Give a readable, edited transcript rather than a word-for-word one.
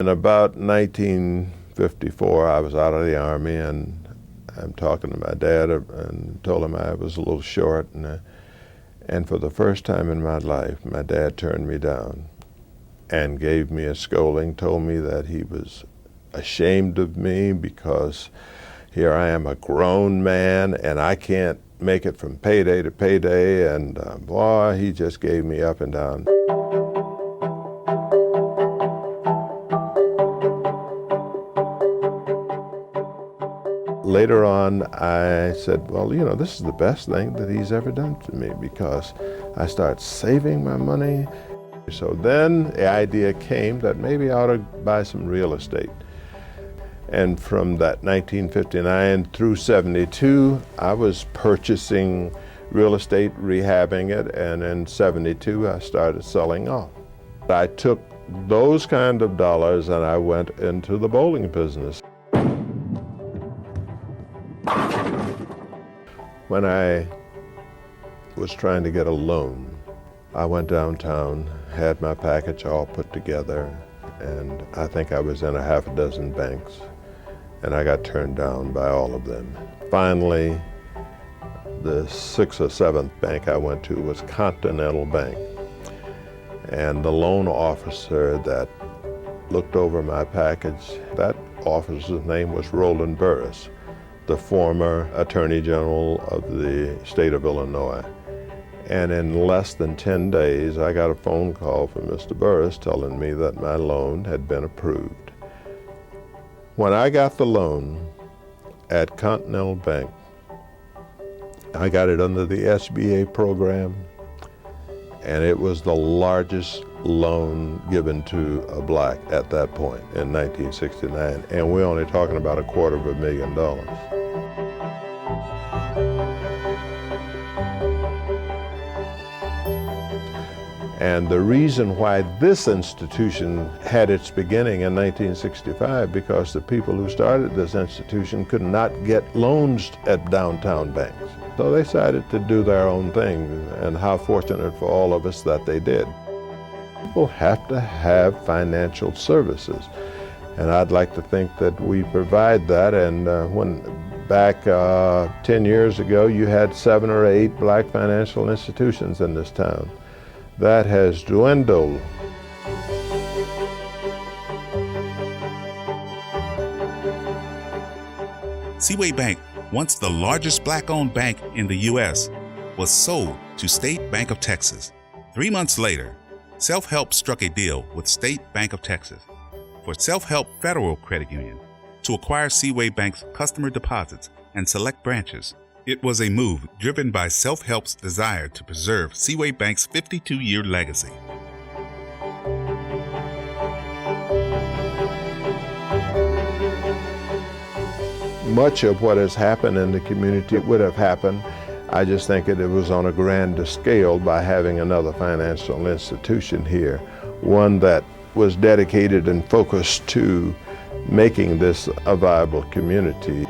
In about 1954, I was out of the Army, and I'm talking to my dad and told him I was a little short. And for the first time in my life, my dad turned me down and gave me a scolding, told me that he was ashamed of me because here I am, a grown man, and I can't make it from payday to payday, and boy, he just gave me up and down. Later on, I said, well, you know, this is the best thing that he's ever done to me, because I started saving my money. So then the idea came that maybe I ought to buy some real estate. And from that 1959 through 72, I was purchasing real estate, rehabbing it, and in 72, I started selling off. I took those kind of dollars and I went into the bowling business. When I was trying to get a loan, I went downtown, had my package all put together, and I think I was in a half a dozen banks, and I got turned down by all of them. Finally, the 6th or 7th bank I went to was Continental Bank, and the loan officer that looked over my package, that officer's name was Roland Burris, the former Attorney General of the state of Illinois. And in less than 10 days, I got a phone call from Mr. Burris telling me that my loan had been approved. When I got the loan at Continental Bank, I got it under the SBA program, and it was the largest loan given to a black at that point in 1969, and we're only talking about $250,000. And the reason why this institution had its beginning in 1965, because the people who started this institution could not get loans at downtown banks. So they decided to do their own thing, and how fortunate for all of us that they did. People have to have financial services, and I'd like to think that we provide that. And when back 10 years ago, you had 7 or 8 black financial institutions in this town. That has dwindled. Seaway Bank, once the largest black-owned bank in the U.S., was sold to State Bank of Texas. 3 months later, Self-Help struck a deal with State Bank of Texas for Self-Help Federal Credit Union to acquire Seaway Bank's customer deposits and select branches. It was a move driven by Self-Help's desire to preserve Seaway Bank's 52-year legacy. Much of what has happened in the community would have happened. I just think that it was on a grander scale by having another financial institution here, one that was dedicated and focused to making this a viable community.